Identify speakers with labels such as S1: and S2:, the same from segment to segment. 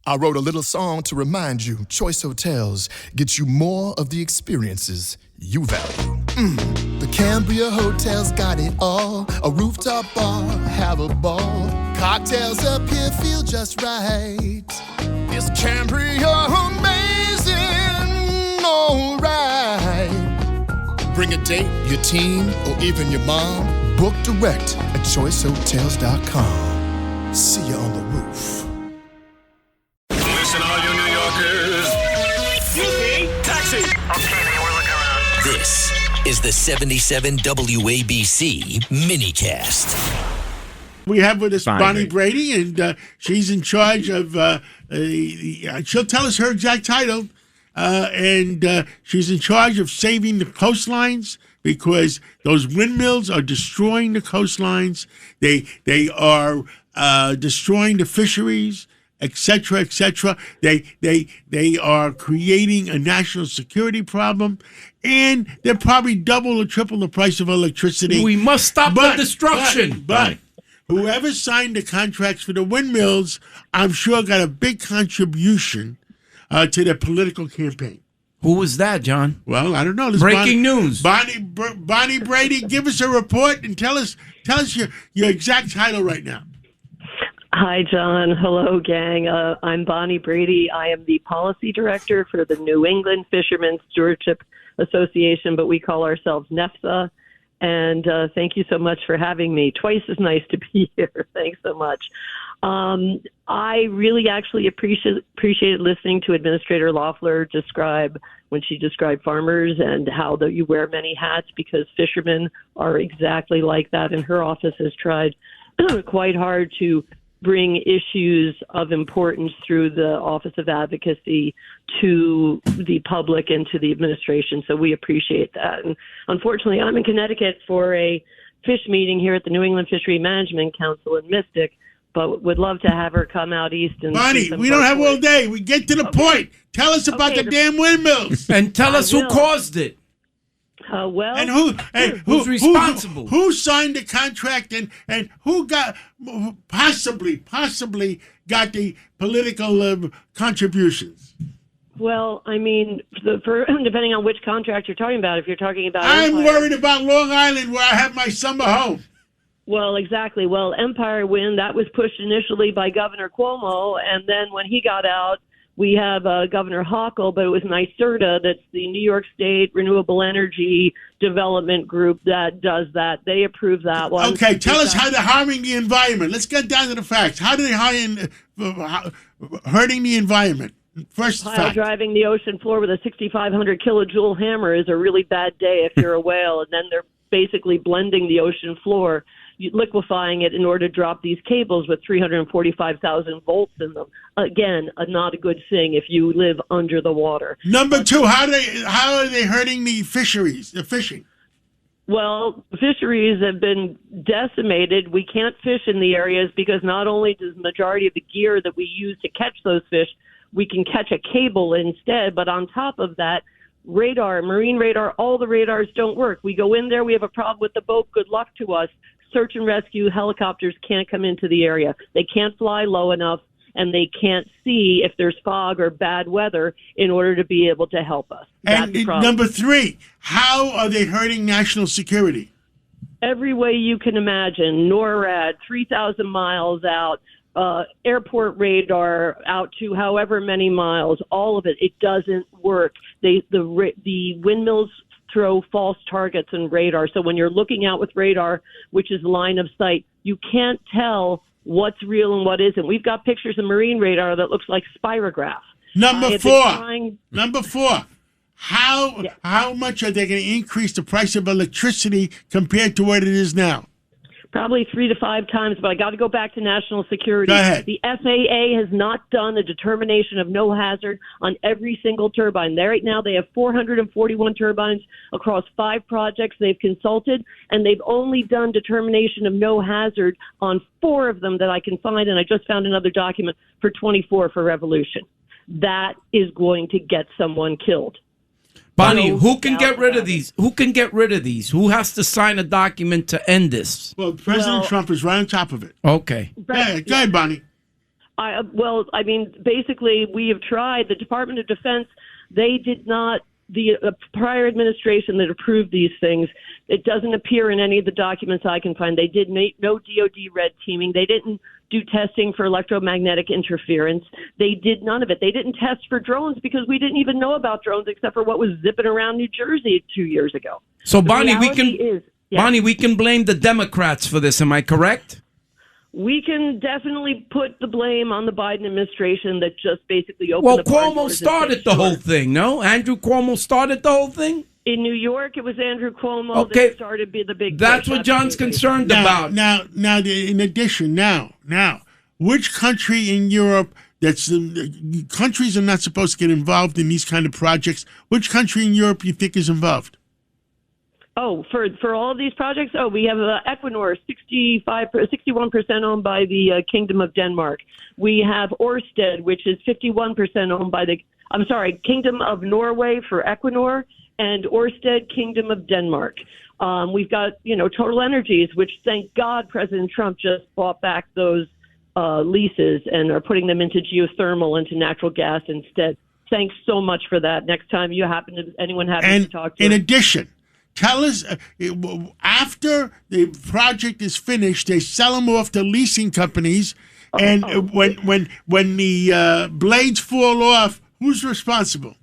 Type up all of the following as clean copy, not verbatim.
S1: I wrote a little song to remind you Choice Hotels get you more of the experiences you value. The Cambria Hotel's got it all. A rooftop bar, have a ball. Cocktails up here feel just right. Is Cambria amazing? Alright. Bring a date, your team, or even your mom. Book direct at choicehotels.com. See you on the roof.
S2: Listen, all you New Yorkers. Taxi!
S3: Okay, man, we're looking around.
S4: This is the 77 WABC minicast.
S5: We have with us Bonnie Brady, and she's in charge of, she'll tell us her exact title, and she's in charge of saving the coastlines because those windmills are destroying the coastlines. They are destroying the fisheries, etc., etc. They are creating a national security problem, and they're probably double or triple the price of electricity.
S6: We must stop the destruction.
S5: But whoever signed the contracts for the windmills, I'm sure got a big contribution to their political campaign.
S6: Who was that, John?
S5: Well, I don't know.
S6: Breaking news.
S5: Bonnie Brady, give us a report and tell us your exact title right now.
S7: Hi, John. Hello, gang. I'm Bonnie Brady. I am the policy director for the New England Fishermen's Stewardship Association, but we call ourselves NEFSA. And thank you so much for having me. Twice as nice to be here. Thanks so much. I really actually appreciated listening to Administrator Loeffler when she described farmers and how you wear many hats, because fishermen are exactly like that. And her office has tried quite hard to bring issues of importance through the Office of Advocacy to the public and to the administration. So we appreciate that. And unfortunately, I'm in Connecticut for a fish meeting here at the New England Fishery Management Council in Mystic, but would love to have her come out east. And
S5: Bonnie, we don't have all day. We get to the point. Tell us about the damn windmills.
S6: And tell us who caused it.
S5: And
S6: who's responsible?
S5: Who signed the contract and who got possibly got the political contributions?
S7: Well, I mean, depending on which contract you're talking about. If you're talking about
S5: I'm
S7: Empire,
S5: worried about Long Island, where I have my summer home.
S7: Well, exactly. Well, Empire Wind, that was pushed initially by Governor Cuomo, and then when he got out, we have Governor Hochul, but it was NYSERDA, that's the New York State Renewable Energy Development Group, that does that. They approve that one.
S5: Okay, tell us how they're harming the environment. Let's get down to the facts. How do they hurting the environment? First fact.
S7: Driving the ocean floor with a 6,500 kilojoule hammer is a really bad day if you're a whale, and then they're basically blending the ocean floor, liquefying it in order to drop these cables with 345,000 volts in them. Again, not a good thing if you live under the water.
S5: Number two, how are they hurting the fisheries, the fishing?
S7: Well, fisheries have been decimated. We can't fish in the areas because not only does the majority of the gear that we use to catch those fish, we can catch a cable instead, but on top of that, radar, marine radar, all the radars don't work. We go in there, we have a problem with the boat, good luck to us. Search and rescue helicopters can't come into the area. They can't fly low enough, and they can't see if there's fog or bad weather in order to be able to help us.
S5: And number three, how are they hurting national security?
S7: Every way you can imagine. NORAD, 3,000 miles out, airport radar out to however many miles, all of it, it doesn't work. The windmills throw false targets in radar. So when you're looking out with radar, which is line of sight, you can't tell what's real and what isn't. We've got pictures of marine radar that looks like spirograph.
S5: Number four, how much are they going to increase the price of electricity compared to what it is now?
S7: Probably 3 to 5 times, but I got to go back to national security.
S5: Go ahead.
S7: The FAA has not done a determination of no hazard on every single turbine. Right now, they have 441 turbines across 5 projects they've consulted, and they've only done determination of no hazard on 4 of them that I can find, and I just found another document for 24 for Revolution. That is going to get someone killed.
S6: Bonnie, who can get rid of these? Who can get rid of these? Who has to sign a document to end this?
S5: Well, President Trump is right on top of it.
S6: Okay.
S5: Go ahead, Bonnie.
S7: I mean, basically, we have tried. The Department of Defense, they did not, the prior administration that approved these things, it doesn't appear in any of the documents I can find. They did no DOD red teaming. They didn't do testing for electromagnetic interference. They did none of it. They didn't test for drones because we didn't even know about drones except for what was zipping around New Jersey 2 years ago.
S6: So, Bonnie, we can blame the Democrats for this. Am I correct?
S7: We can definitely put the blame on the Biden administration that just basically opened the barn doors.
S6: Cuomo started the whole thing, no? Andrew Cuomo started the whole thing?
S7: In New York, it was Andrew Cuomo that started the big
S6: That's what John's concerned about.
S5: Now, in addition, which country in Europe countries are not supposed to get involved in these kind of projects? Which country in Europe you think is involved?
S7: Oh, for all of these projects? Oh, we have Equinor, 61% owned by the Kingdom of Denmark. We have Ørsted, which is 51% owned by Kingdom of Norway for Equinor, and Ørsted, Kingdom of Denmark. We've got, Total Energies, which thank God President Trump just bought back those leases and are putting them into geothermal, into natural gas instead. Thanks so much for that. Next time anyone happens to talk to
S5: in addition, tell us, after the project is finished, they sell them off to leasing companies, and when the blades fall off, who's responsible?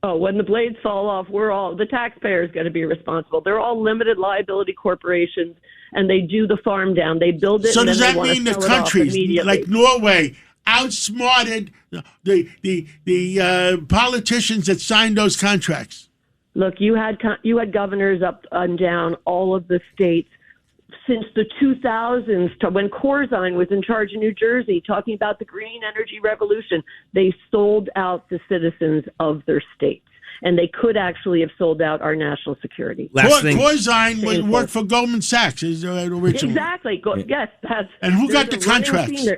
S7: Oh, when the blades fall off, the taxpayer is going to be responsible. They're all limited liability corporations, and they do the farm down. They build it.
S5: So
S7: and
S5: does
S7: then
S5: that mean the countries like Norway outsmarted the politicians that signed those contracts?
S7: Look, you had governors up and down all of the states since the 2000s to when Corzine was in charge of New Jersey talking about the green energy revolution. They sold out the citizens of their states, and they could actually have sold out our national security.
S5: Corzine worked for Goldman Sachs originally.
S7: Exactly. Yes.
S5: And who got the contracts?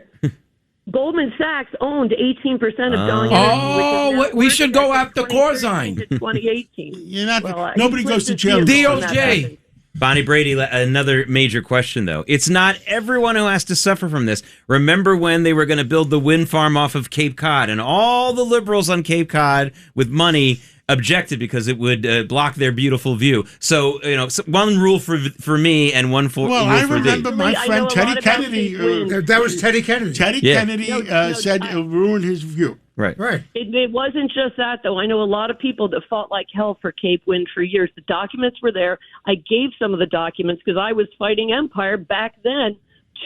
S7: Goldman Sachs owned 18% of Dong
S6: Energy. We should go after Corzine.
S7: 2018.
S5: Nobody goes to jail.
S6: DOJ.
S8: Bonnie Brady, another major question, though. It's not everyone who has to suffer from this. Remember when they were going to build the wind farm off of Cape Cod, and all the liberals on Cape Cod with money objected because it would block their beautiful view. So, one rule for me and one rule for thee.
S5: I remember my friend Teddy Kennedy.
S9: That was Teddy Kennedy.
S5: Kennedy said it ruined his view.
S8: Right.
S7: It wasn't just that, though. I know a lot of people that fought like hell for Cape Wind for years. The documents were there. I gave some of the documents because I was fighting Empire back then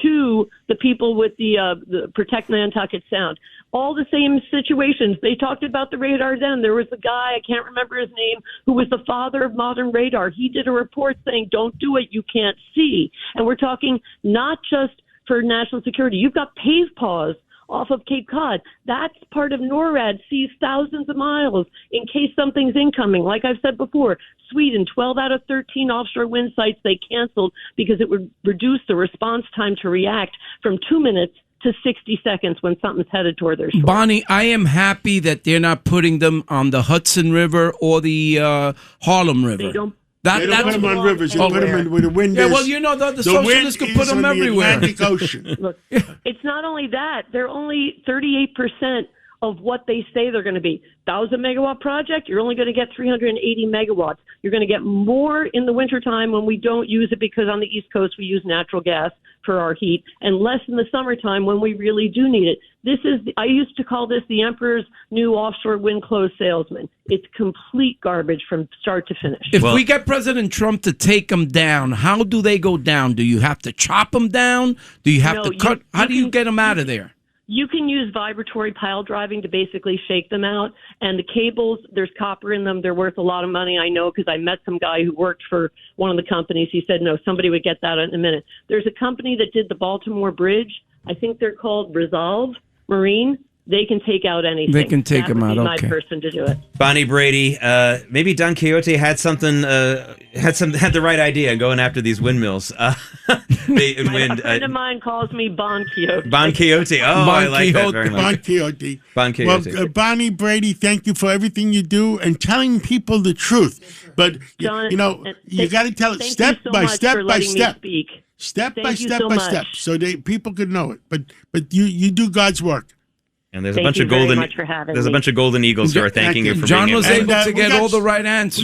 S7: to the people with the Protect Nantucket Sound. All the same situations. They talked about the radar then. There was a guy, I can't remember his name, who was the father of modern radar. He did a report saying, don't do it, you can't see. And we're talking not just for national security. You've got pave paws off of Cape Cod. That's part of NORAD, sees thousands of miles in case something's incoming. Like I've said before, Sweden, 12 out of 13 offshore wind sites they canceled because it would reduce the response time to react from 2 minutes to 60 seconds when something's headed toward their shore.
S6: Bonnie, I am happy that they're not putting them on the Hudson River or the Harlem River.
S5: They don't put them on rivers. You put them in where the wind is.
S6: Yeah, well, the socialists could put them everywhere.
S5: The Atlantic Ocean.
S7: Look, it's not only that. They're only 38% of what they say they're going to be. 1,000-megawatt project, you're only going to get 380 megawatts. You're going to get more in the wintertime when we don't use it because on the East Coast we use natural gas for our heat, and less in the summertime when we really do need it. I used to call this the Emperor's new offshore wind clothes salesman. It's complete garbage from start to finish.
S6: If we get President Trump to take them down, how do they go down? Do you have to chop them down? Do you have to cut? How do you get them out of there?
S7: You can use vibratory pile driving to basically shake them out. And the cables, there's copper in them. They're worth a lot of money. I know because I met some guy who worked for one of the companies. He said, no, somebody would get that in a minute. There's a company that did the Baltimore Bridge. I think they're called Resolve Marine. They can take out anything.
S6: They can take them out.
S7: My person to do it.
S8: Bonnie Brady, maybe Don Quixote had the right idea going after these windmills.
S7: A friend of mine calls me Bon Quixote.
S8: Bon Quixote. Oh, I like that very much.
S5: Bon Quixote.
S8: Bon Quixote.
S5: Well, Bonnie Brady, thank you for everything you do and telling people the truth. But
S7: John,
S5: you got to tell it step by step by step. step
S7: Thank
S5: by
S7: you
S5: step
S7: so
S5: by
S7: much.
S5: step, so people could know it. But you do God's work.
S8: And there's
S7: Thank
S8: a bunch
S7: you
S8: of
S7: very
S8: golden.
S7: much for having
S8: There's a
S7: me.
S8: bunch of golden eagles who are thanking you for
S6: John
S8: being
S6: was
S8: in.
S6: able to
S5: we
S6: get
S5: got-
S6: all the right answers.